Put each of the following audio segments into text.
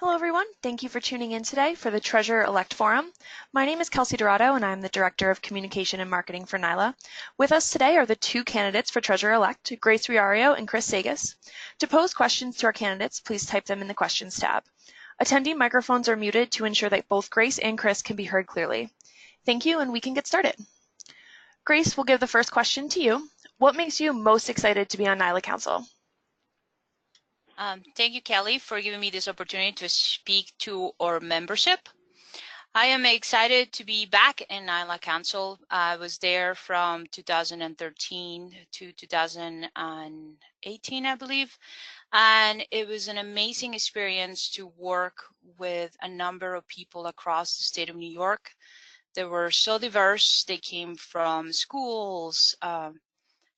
Hello, everyone. Thank you for tuning in today for the Treasurer-Elect Forum. My name is Kelsey Dorado, and I'm the Director of Communication and Marketing for NYLA. With us today are the two candidates for Treasurer-Elect, Grace Riario and Chris Sagas. To pose questions to our candidates, please type them in the Questions tab. Attendee microphones are muted to ensure that both Grace and Chris can be heard clearly. Thank you, and we can get started. Grace, we'll give the first question to you. What makes you most excited to be on NYLA Council? Thank you, Kelly, for giving me this opportunity to speak to our membership. I am excited to be back in NYLA Council. I was there from 2013 to 2018, I believe, and it was an amazing experience to work with a number of people across the state of New York. They were so diverse. They came from schools,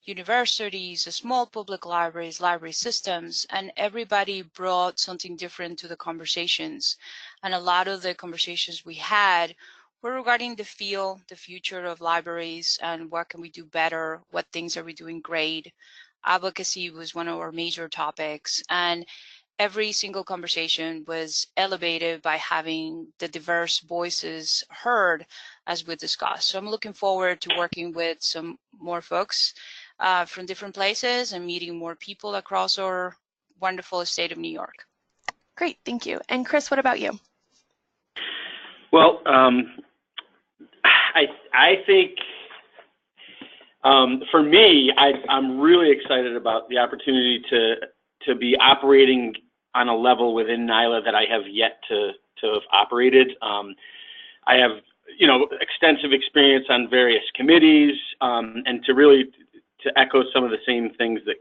universities, small public libraries, library systems, and everybody brought something different to the conversations. And a lot of the conversations we had were regarding the field, the future of libraries, and what can we do better, what things are we doing great. Advocacy was one of our major topics, and every single conversation was elevated by having the diverse voices heard as we discussed. So I'm looking forward to working with some more folks from different places and meeting more people across our wonderful state of New York. Great, thank you. And Chris, what about you? Well, I think for me, I'm really excited about the opportunity to be operating on a level within NYLA that I have yet to have operated. I have, extensive experience on various committees, and to echo some of the same things that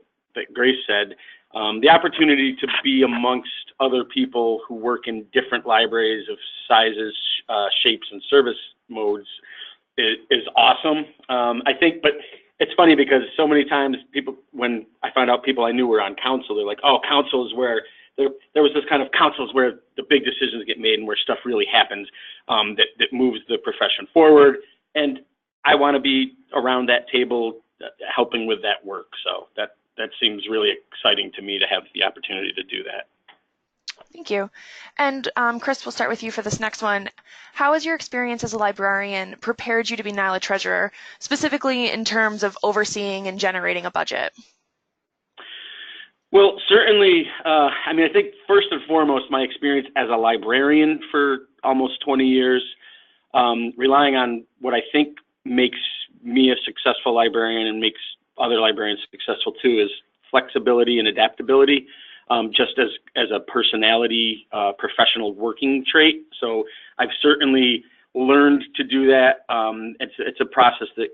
Grace said, the opportunity to be amongst other people who work in different libraries of sizes, shapes, and service modes is awesome. I think, but it's funny because so many times when I found out people I knew were on council, they're like, oh, council is where, there was this kind of council is where the big decisions get made and where stuff really happens, that moves the profession forward. And I want to be around that table helping with that work. So that seems really exciting to me to have the opportunity to do that. Thank you. And Chris, we'll start with you for this next one. How has your experience as a librarian prepared you to be NYLA Treasurer, specifically in terms of overseeing and generating a budget? Well, certainly, I think first and foremost, my experience as a librarian for almost 20 years, relying on what I think makes me a successful librarian and makes other librarians successful too is flexibility and adaptability, just as a personality, professional working trait. So I've certainly learned to do that. It's a process that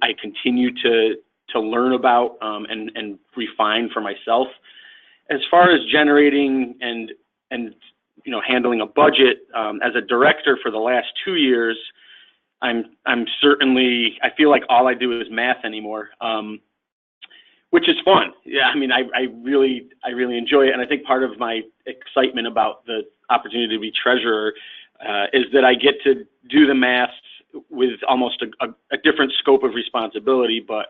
I continue to learn about and refine for myself. As far as generating and handling a budget, as a director for the last 2 years, I feel like all I do is math anymore, which is fun. Yeah, I really enjoy it. And I think part of my excitement about the opportunity to be treasurer is that I get to do the math with almost a different scope of responsibility, but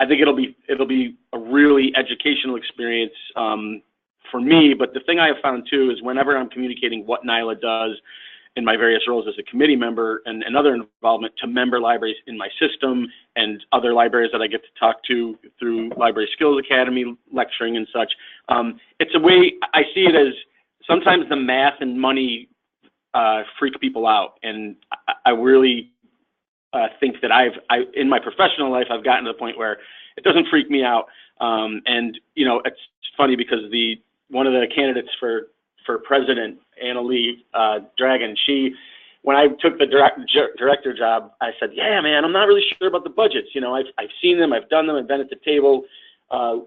I think it'll be a really educational experience for me. But the thing I have found too is whenever I'm communicating what NYLA does in my various roles as a committee member and other involvement to member libraries in my system and other libraries that I get to talk to through Library Skills Academy lecturing and such, it's a way I see it as sometimes the math and money freak people out, and I really think that in my professional life, I've gotten to the point where it doesn't freak me out. And it's funny because one of the candidates for president, Anna Lee Dragon, when I took the director job, I said, yeah, man, I'm not really sure about the budgets. I've seen them, I've done them, I've been at the table,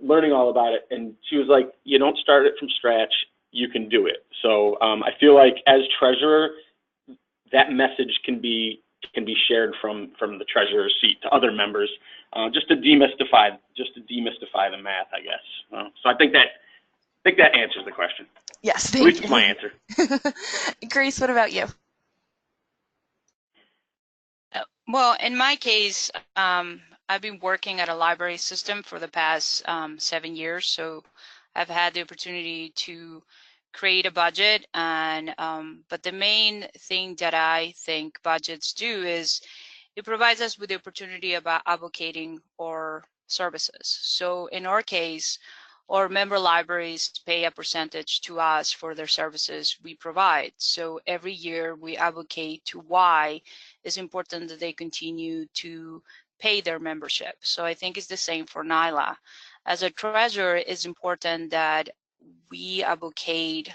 learning all about it. And she was like, you don't start it from scratch, you can do it. So I feel like as treasurer, that message can be shared from the treasurer's seat to other members, just to demystify the math, I guess. So I think that answers the question. Yes, at least it's my answer. Grace, what about you? Well, in my case, I've been working at a library system for the past 7 years, so I've had the opportunity to create a budget, and but the main thing that I think budgets do is it provides us with the opportunity about advocating our services. So in our case, our member libraries pay a percentage to us for their services we provide. So every year we advocate to why it's important that they continue to pay their membership. So I think it's the same for NYLA. As a treasurer, it's important that we advocate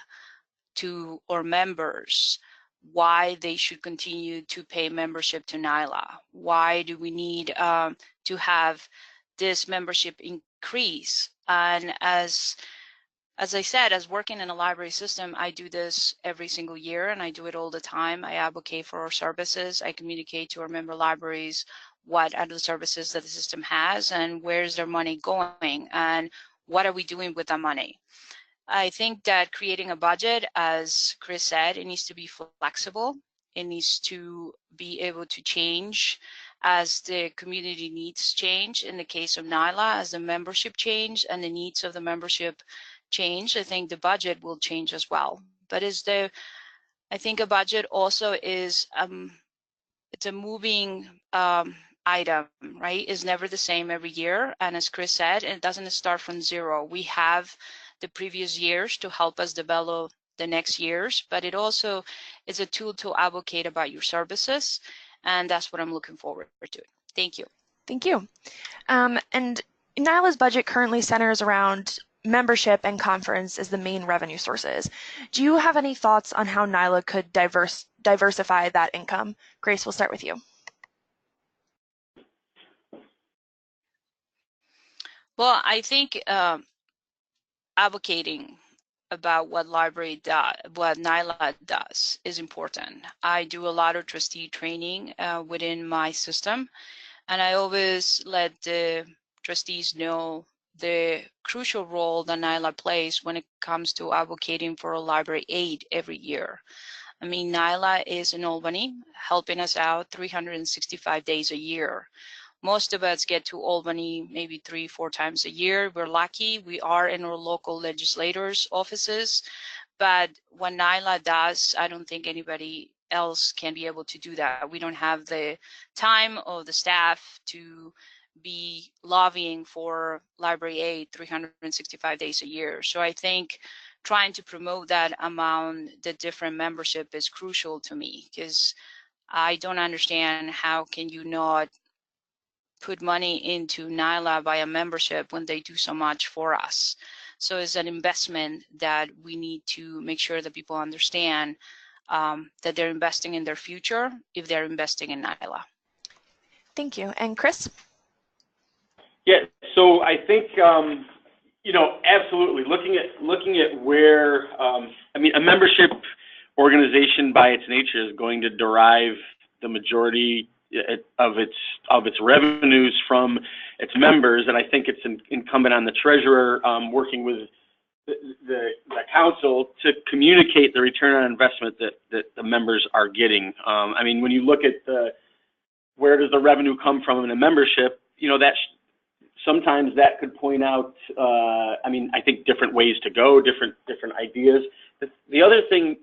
to our members why they should continue to pay membership to NYLA. Why do we need to have this membership increase? And as I said, as working in a library system, I do this every single year, and I do it all the time. I advocate for our services. I communicate to our member libraries what are the services that the system has and where's their money going and what are we doing with the money. I think that creating a budget, as Chris said, it needs to be flexible. It needs to be able to change as the community needs change. In the case of NYLA, as the membership change and the needs of the membership change, I think the budget will change as well. But I think a budget also is it's a moving item, right? It's never the same every year. And as Chris said, it doesn't start from zero. We have the previous years to help us develop the next years, but it also is a tool to advocate about your services. And that's what I'm looking forward to. Thank you. Thank you. And NYLA's budget currently centers around membership and conference as the main revenue sources. Do you have any thoughts on how NYLA could diversify that income? Grace, we'll start with you. Well, I think advocating about what NYLA does is important. I do a lot of trustee training within my system, and I always let the trustees know the crucial role that NYLA plays when it comes to advocating for a library aid every year. I mean, NYLA is in Albany, helping us out 365 days a year. Most of us get to Albany maybe 3-4 times a year. We're lucky. We are in our local legislators' offices. But what NYLA does, I don't think anybody else can be able to do that. We don't have the time or the staff to be lobbying for library aid 365 days a year. So I think trying to promote that among the different membership is crucial to me, because I don't understand how can you not put money into NYLA via membership when they do so much for us. So it's an investment that we need to make sure that people understand that they're investing in their future if they're investing in NYLA. Thank you. And Chris? Yeah, so I think, you know, absolutely. Looking at where, I mean, a membership organization by its nature is going to derive the majority of its revenues from its members, and I think it's incumbent on the treasurer, working with the council, to communicate the return on investment that the members are getting. I mean, when you look at where does the revenue come from in a membership, you know, sometimes that could point out, I mean, I think different ways to go, different ideas. The other thing,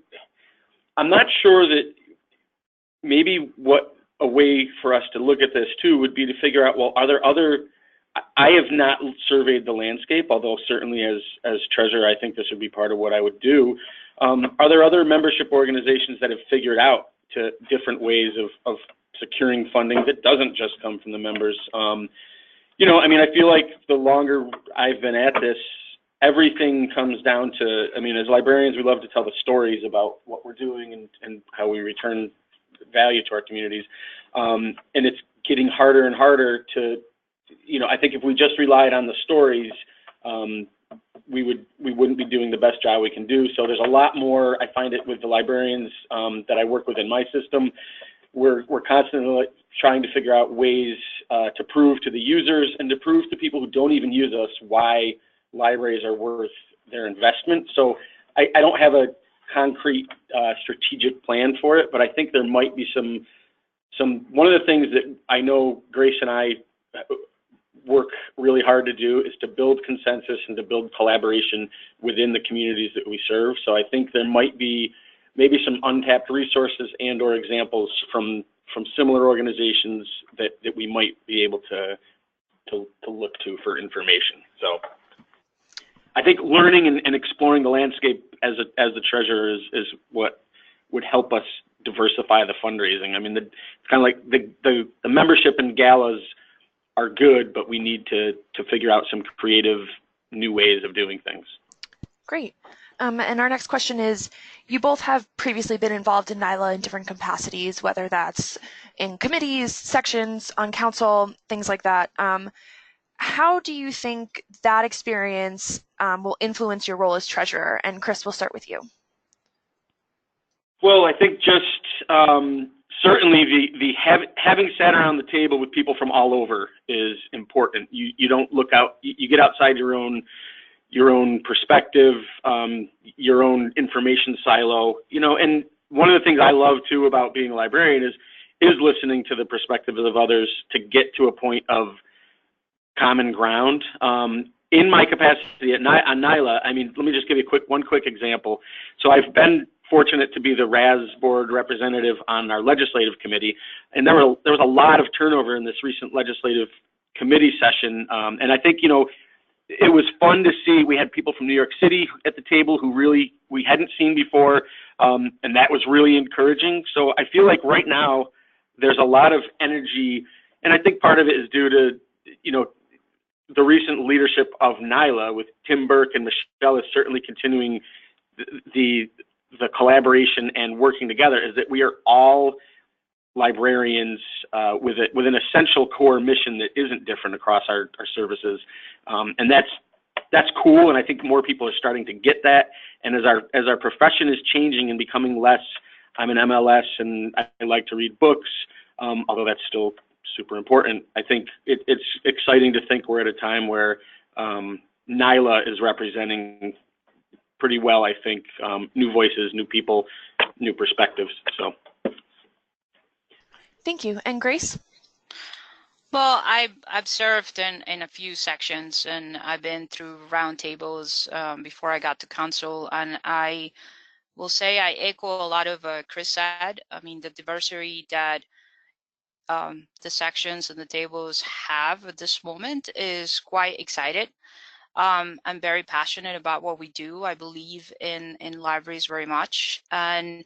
I'm not sure that maybe a way for us to look at this too would be to figure out, well, are there other, I have not surveyed the landscape, although certainly as treasurer, I think this would be part of what I would do. Are there other membership organizations that have figured out to different ways of securing funding that doesn't just come from the members? You know, I mean, I feel like the longer I've been at this, everything comes down to, I mean, as librarians, we love to tell the stories about what we're doing and how we return value to our communities. And it's getting harder and harder to, you know, I think if we just relied on the stories, we wouldn't be doing the best job we can do. So there's a lot more, I find it with the librarians that I work with in my system. We're constantly trying to figure out ways to prove to the users and to prove to people who don't even use us why libraries are worth their investment. So I don't have a concrete strategic plan for it, but I think there might be some one of the things that I know Grace and I work really hard to do is to build consensus and to build collaboration within the communities that we serve. So I think there might be maybe some untapped resources and or examples from similar organizations that we might be able to look to for information. So I think learning and exploring the landscape as the treasurer is what would help us diversify the fundraising. I mean, it's kind of like the membership and galas are good, but we need to figure out some creative new ways of doing things. Great. And our next question is, you both have previously been involved in NYLA in different capacities, whether that's in committees, sections, on council, things like that. How do you think that experience will influence your role as treasurer? And Chris, we'll start with you. Well, I think just certainly having sat around the table with people from all over is important. You don't look out, you get outside your own perspective, your own information silo, and one of the things I love too about being a librarian is listening to the perspectives of others to get to a point of common ground. In my capacity on NYLA, I mean, let me just give you one quick example. So I've been fortunate to be the RAS board representative on our legislative committee, and there was a lot of turnover in this recent legislative committee session, and I think it was fun to see. We had people from New York City at the table who really we hadn't seen before, and that was really encouraging. So I feel like right now there's a lot of energy, and I think part of it is due to the recent leadership of NYLA with Tim Burke and Michelle is certainly continuing the collaboration and working together, is that we are all librarians with an essential core mission that isn't different across our services, and that's cool. And I think more people are starting to get that. And as our profession is changing and becoming less, I'm an MLS and I like to read books, although that's still super important. I think it's exciting to think we're at a time where NYLA is representing pretty well, I think, new voices, new people, new perspectives. So. Thank you. And Grace? Well, I've served in a few sections, and I've been through roundtables before I got to council, and I will say I echo a lot of Chris said. I mean, the diversity that the sections and the tables have at this moment is quite excited. I'm very passionate about what we do. I believe in libraries very much, and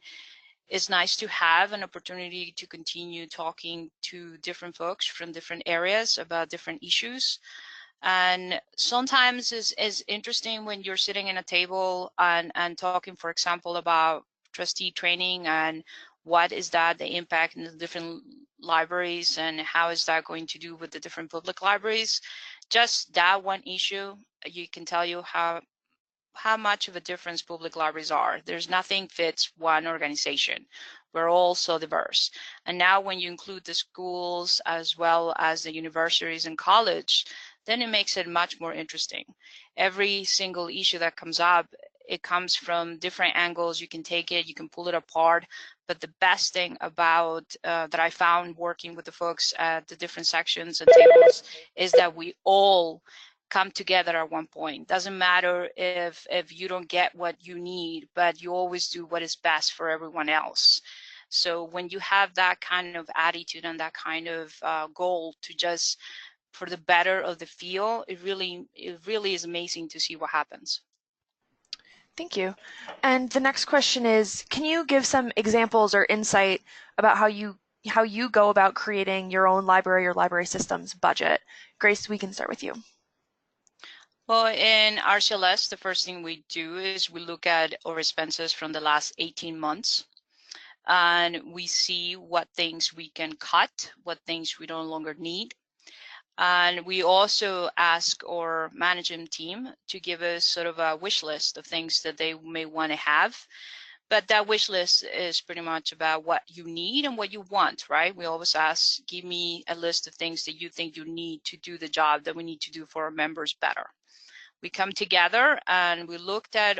it's nice to have an opportunity to continue talking to different folks from different areas about different issues. And sometimes it's interesting when you're sitting in a table and talking, for example, about trustee training and what is that the impact in the different libraries and how is that going to do with the different public libraries. Just that one issue, you can tell you how much of a difference public libraries are. There's nothing fits one organization. We're all so diverse. And now when you include the schools as well as the universities and college, then it makes it much more interesting. Every single issue that comes up, it comes from different angles. You can take it, you can pull it apart. But the best thing about that I found working with the folks at the different sections and tables is that we all come together at one point. Doesn't matter if you don't get what you need, but you always do what is best for everyone else. So when you have that kind of attitude and that kind of goal to just for the better of the field, it really is amazing to see what happens. Thank you. And the next question is, can you give some examples or insight about how you go about creating your own library or library systems budget? Grace, we can start with you. Well, in RCLS, the first thing we do is we look at our expenses from the last 18 months. And we see what things we can cut, what things we no longer need. And we also ask our management team to give us sort of a wish list of things that they may want to have. But that wish list is pretty much about what you need and what you want, right? We always ask, give me a list of things that you think you need to do the job that we need to do for our members better. We come together and we looked at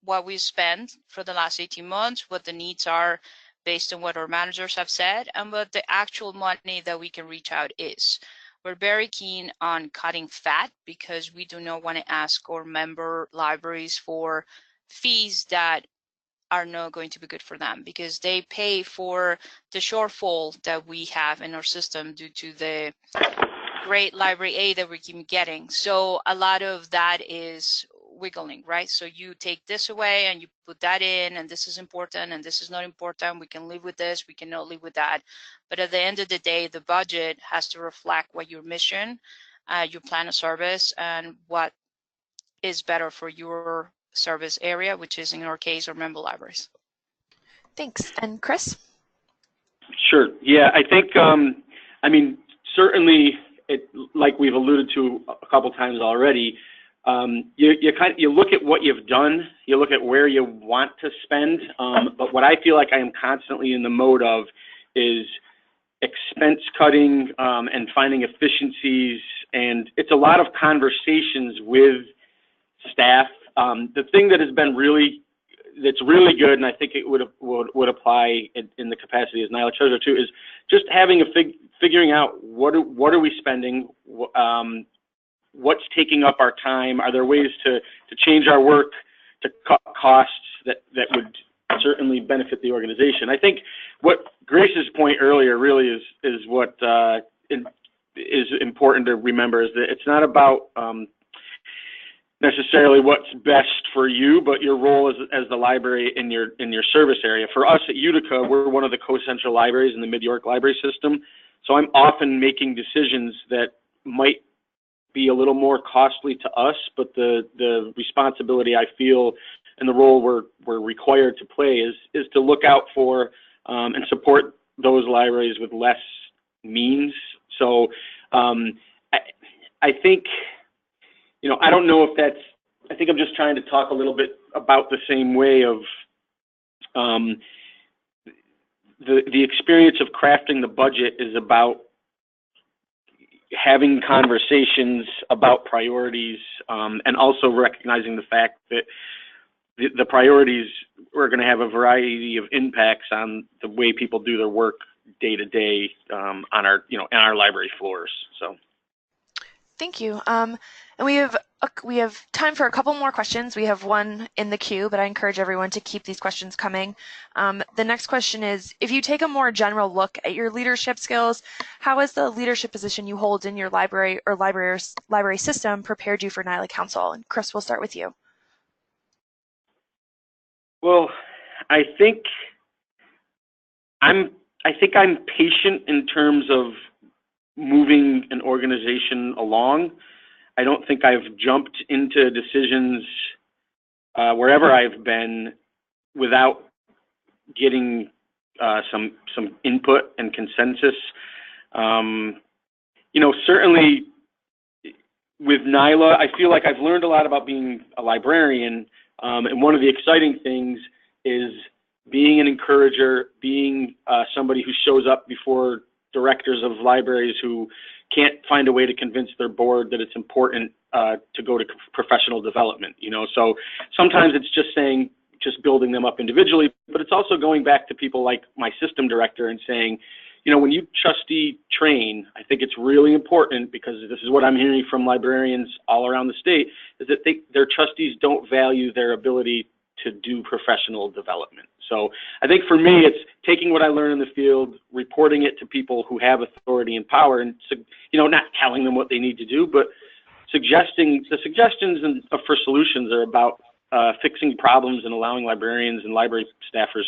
what we spent for the last 18 months, what the needs are based on what our managers have said, and what the actual money that we can reach out is. we're very keen on cutting fat because we do not want to ask our member libraries for fees that are not going to be good for them, because they pay for the shortfall that we have in our system due to the great library aid that we keep getting. So a lot of that is wiggling, right? So you take this away and you put that in, and this is important and this is not important. We can live with this, we cannot live with that. But at the end of the day, the budget has to reflect what your mission, your plan of service, and what is better for your service area, which is in our case, our member libraries. Thanks. And Chris? Sure. Yeah, I think, I mean, certainly, like we've alluded to a couple times already, you look at what you've done, you look at where you want to spend, but what I feel like I am constantly in the mode of is expense cutting and finding efficiencies, and it's a lot of conversations with staff. The thing that has been that's really good, and I think it would apply in the capacity as NYLA Treasurer too, is just having figuring out what are we spending, what's taking up our time. Are there ways to change our work, to cut costs that would certainly benefit the organization? I think what Grace's point earlier really is what is important to remember, is that it's not about necessarily what's best for you, but your role as the library in your service area. For us at Utica, we're one of the co-central libraries in the Mid-York library system, so I'm often making decisions that might be a little more costly to us, but the responsibility I feel and the role we're required to play is to look out for and support those libraries with less means. So I think, you know, I don't know if that's, I think I'm just trying to talk a little bit about the same way of the experience of crafting the budget is about having conversations about priorities and also recognizing the fact that the priorities are going to have a variety of impacts on the way people do their work day to day on our, you know, in our library floors. So. Thank you. And we have time for a couple more questions. We have one in the queue, but I encourage everyone to keep these questions coming. The next question is, if you take a more general look at your leadership skills, how has the leadership position you hold in your library or library system prepared you for NYLA Council? And Chris, we'll start with you. Well, I think I'm patient in terms of moving an organization along. I don't think I've jumped into decisions wherever I've been without getting some input and consensus. You know, certainly with NYLA, I feel like I've learned a lot about being a librarian, and one of the exciting things is being an encourager, being somebody who shows up before directors of libraries who can't find a way to convince their board that it's important to go to professional development. You know, so sometimes it's just building them up individually, but it's also going back to people like my system director and saying, you know, when you trustee train, I think it's really important, because this is what I'm hearing from librarians all around the state, is that their trustees don't value their ability to do professional development. So I think for me, it's taking what I learn in the field, reporting it to people who have authority and power, and, you know, not telling them what they need to do, but the suggestions for solutions are about fixing problems and allowing librarians and library staffers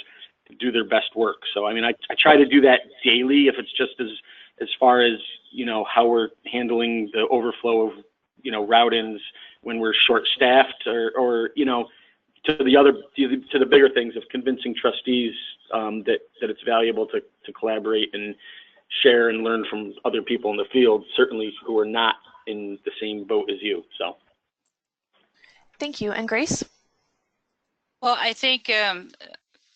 to do their best work. So, I mean, I try to do that daily, if it's just as far as, you know, how we're handling the overflow of, you know, route-ins when we're short-staffed, or you know, to the bigger things of convincing trustees that it's valuable to collaborate and share and learn from other people in the field, certainly who are not in the same boat as you. So. Thank you. And Grace? Well, I think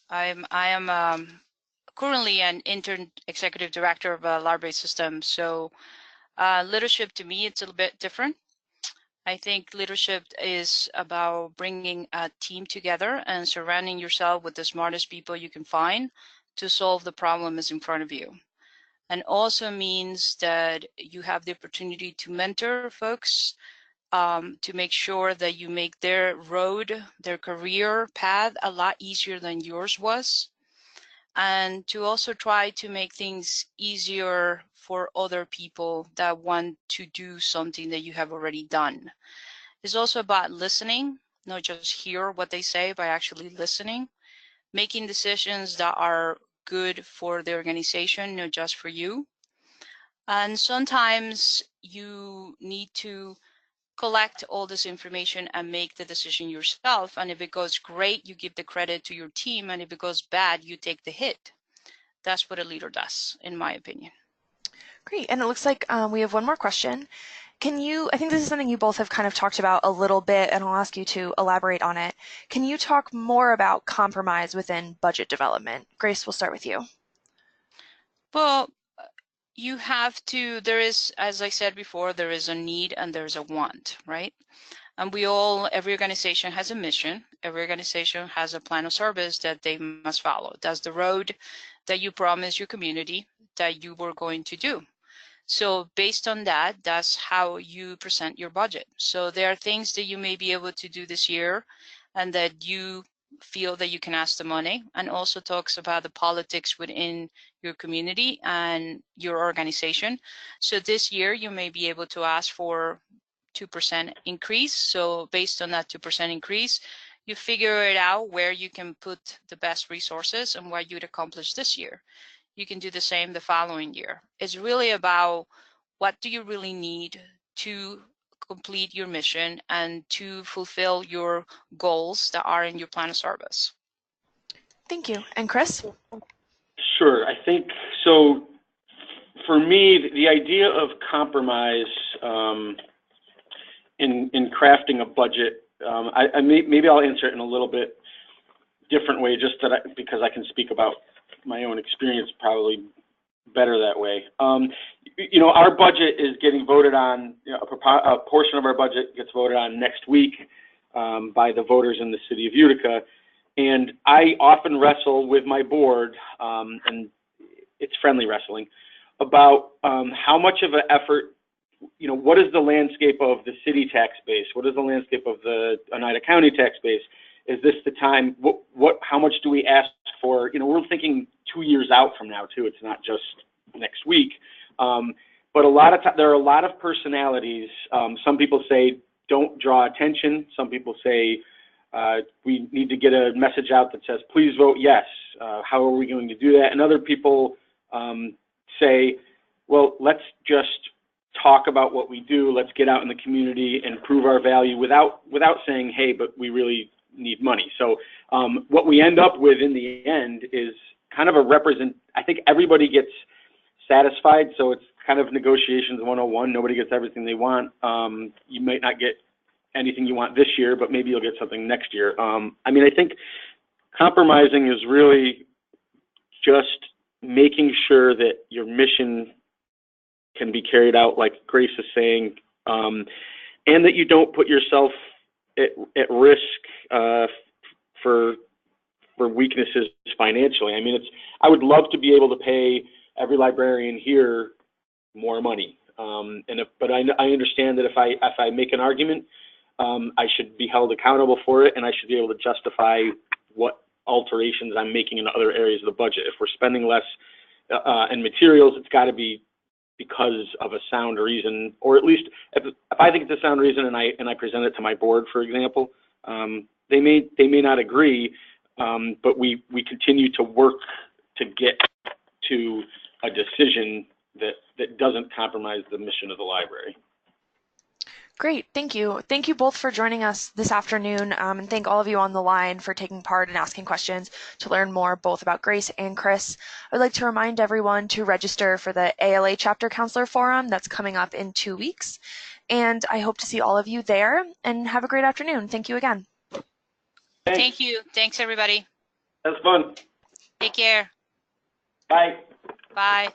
I am currently an intern executive director of a library system. So leadership to me, it's a little bit different. I think leadership is about bringing a team together and surrounding yourself with the smartest people you can find to solve the problem that's in front of you. and also means that you have the opportunity to mentor folks, to make sure that you make their road, their career path a lot easier than yours was, and to also try to make things easier for other people that want to do something that you have already done. It's also about listening, not just hear what they say, but actually listening, making decisions that are good for the organization, not just for you. And sometimes you need to collect all this information and make the decision yourself. And if it goes great, you give the credit to your team. And if it goes bad, you take the hit. That's what a leader does, in my opinion. Great. And it looks like we have one more question. I think this is something you both have kind of talked about a little bit, and I'll ask you to elaborate on it. Can you talk more about compromise within budget development? Grace, we'll start with you. Well, you have to, there is, as I said before, there is a need and there's a want, right? And every organization has a mission. Every organization has a plan of service that they must follow. That's the road that you promised your community that you were going to do. So based on that, that's how you present your budget. So there are things that you may be able to do this year and that you feel that you can ask the money, and also talks about the politics within your community and your organization. So this year you may be able to ask for 2% increase. So based on that 2% increase, you figure it out where you can put the best resources and what you'd accomplish this year. You can do the same the following year. It's really about what do you really need to complete your mission and to fulfill your goals that are in your plan of service. Thank you. And Chris? Sure. I think so. For me, the idea of compromise in crafting a budget, maybe I'll answer it in a little bit different way, just because I can speak about my own experience probably better that way. Our budget is getting voted on. A portion of our budget gets voted on next week by the voters in the city of Utica, and I often wrestle with my board, and it's friendly wrestling, about how much of an effort. What is the landscape of the city tax base? What is the landscape of the Oneida County tax base? Is this the time? How much do we ask for? We're thinking 2 years out from now too. It's not just next week. But there are a lot of personalities. Some people say don't draw attention. Some people say we need to get a message out that says please vote yes. How are we going to do that? And other people say, well, let's just talk about what we do. Let's get out in the community and prove our value without saying, hey, but we really need money. So what we end up with in the end is kind of I think everybody gets satisfied. So it's kind of negotiations 101. Nobody gets everything they want. You might not get anything you want this year, but maybe you'll get something next year. I think compromising is really just making sure that your mission can be carried out, like Grace is saying, and that you don't put yourself at risk for weaknesses financially. I would love to be able to pay every librarian here more money, but I understand that if I make an argument, I should be held accountable for it, and I should be able to justify what alterations I'm making in other areas of the budget. If we're spending less in materials, it's got to be because of a sound reason, or at least if I think it's a sound reason and I present it to my board, for example, they may not agree, but we continue to work to get to a decision that doesn't compromise the mission of the library. Great, thank you. Thank you both for joining us this afternoon, and thank all of you on the line for taking part and asking questions to learn more both about Grace and Chris. I would like to remind everyone to register for the ALA Chapter Counselor Forum that's coming up in 2 weeks, and I hope to see all of you there, and have a great afternoon. Thank you again. Thanks. Thank you. Thanks, everybody. That's fun. Take care. Bye. Bye.